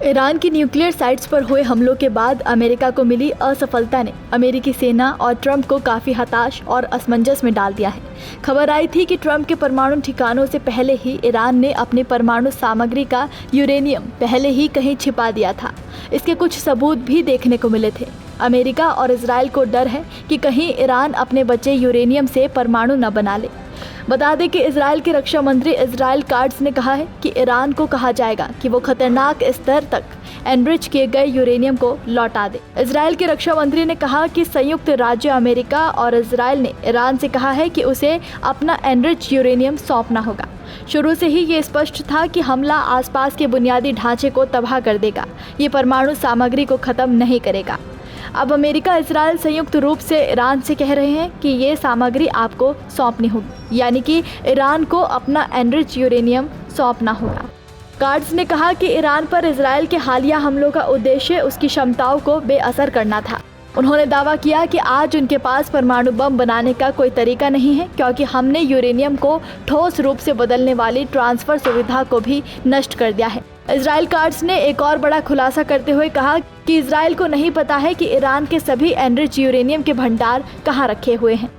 Iran की nuclear sites पर हुए हमलों के बाद अमेरिका को मिली असफलता ने अमेरिकी सेना और ट्रंप को काफी हताश और असमंजस में डाल दिया है। खबर आई थी कि ट्रंप के परमाणु ठिकानों से पहले ही ईरान ने अपनी परमाणु सामग्री का यूरेनियम पहले ही कहीं छिपा दिया था। इसके कुछ सबूत भी देखने को मिले थे। अमेरिका और इजराइल को डर है कि कहीं ईरान अपने बचे यूरेनियम से परमाणु न बना ले। बता दें कि इजराइल के रक्षा मंत्री इजराइल काट्ज ने कहा है कि ईरान को कहा जाएगा कि वो खतरनाक स्तर तक एनरिच किए गए यूरेनियम को लौटा दे। इजराइल के रक्षा मंत्री ने कहा कि संयुक्त राज्य अमेरिका और इजराइल ने ईरान से कहा है कि उसे अपना एनरिच यूरेनियम सौंपना होगा। शुरू से ही ये स्पष्ट था कि हमला आसपास के बुनियादी ढांचे को तबाह कर देगा, ये परमाणु सामग्री को खत्म नहीं करेगा। अब अमेरिका इजराइल संयुक्त रूप से ईरान से कह रहे हैं कि ये सामग्री आपको सौंपनी होगी, यानी कि ईरान को अपना एनरिच यूरेनियम सौंपना होगा। काट्ज ने कहा कि ईरान पर इजराइल के हालिया हमलों का उद्देश्य उसकी क्षमताओं को बेअसर करना था। उन्होंने दावा किया कि आज उनके पास परमाणु बम बनाने का कोई तरीका नहीं है, क्योंकि हमने यूरेनियम को ठोस रूप से बदलने वाली ट्रांसफर सुविधा को भी नष्ट कर दिया है। इजराइल काट्ज ने एक और बड़ा खुलासा करते हुए कहा कि इजराइल को नहीं पता है कि ईरान के सभी एनरिच यूरेनियम के भंडार कहाँ रखे हुए हैं।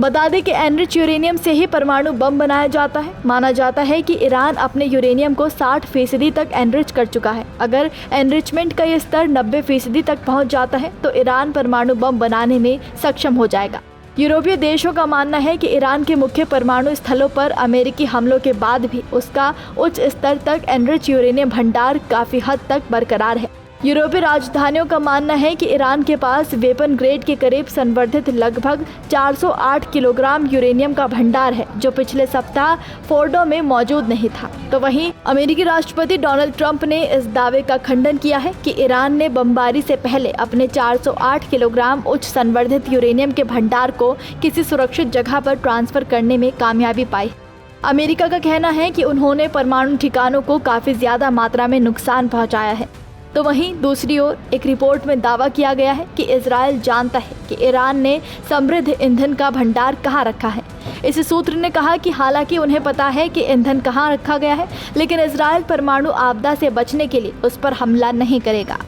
बता दें कि एनरिच यूरेनियम से ही परमाणु बम बनाया जाता है। माना जाता है कि ईरान अपने यूरेनियम को 60% तक एनरिच कर चुका है। अगर एनरिचमेंट का ये स्तर 90% तक पहुंच जाता है तो ईरान परमाणु बम बनाने में सक्षम हो जाएगा। यूरोपीय देशों का मानना है कि ईरान के मुख्य परमाणु स्थलों पर अमेरिकी हमलों के बाद भी उसका उच्च स्तर तक एनरिच यूरेनियम भंडार काफी हद तक बरकरार है। यूरोपीय राजधानियों का मानना है कि ईरान के पास वेपन ग्रेड के करीब संवर्धित लगभग 408 किलोग्राम यूरेनियम का भंडार है, जो पिछले सप्ताह फोर्डो में मौजूद नहीं था। तो वहीं अमेरिकी राष्ट्रपति डोनाल्ड ट्रंप ने इस दावे का खंडन किया है कि ईरान ने बमबारी से पहले अपने 408 किलोग्राम उच्च संवर्धित यूरेनियम के भंडार को किसी सुरक्षित जगह पर ट्रांसफर करने में कामयाबी पाई। अमेरिका का कहना है कि उन्होंने परमाणु ठिकानों को काफी ज्यादा मात्रा में नुकसान पहुँचाया है। तो वहीं दूसरी ओर एक रिपोर्ट में दावा किया गया है कि इजराइल जानता है कि ईरान ने समृद्ध ईंधन का भंडार कहां रखा है। इस सूत्र ने कहा कि हालांकि उन्हें पता है कि ईंधन कहां रखा गया है, लेकिन इजराइल परमाणु आपदा से बचने के लिए उस पर हमला नहीं करेगा।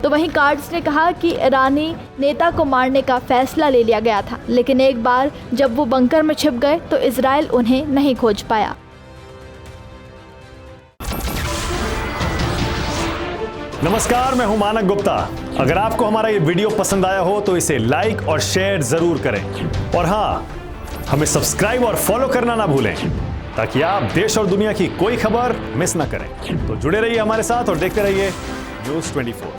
तो वहीं काट्ज ने कहा कि ईरानी नेता को मारने का फैसला ले लिया गया था, लेकिन एक बार जब वो बंकर में छिप गए तो इजराइल उन्हें नहीं खोज पाया। नमस्कार, मैं हूं मानक गुप्ता। अगर आपको हमारा ये वीडियो पसंद आया हो तो इसे लाइक और शेयर जरूर करें, और हाँ, हमें सब्सक्राइब और फॉलो करना ना भूलें, ताकि आप देश और दुनिया की कोई खबर मिस ना करें। तो जुड़े रहिए हमारे साथ और देखते रहिए News 24।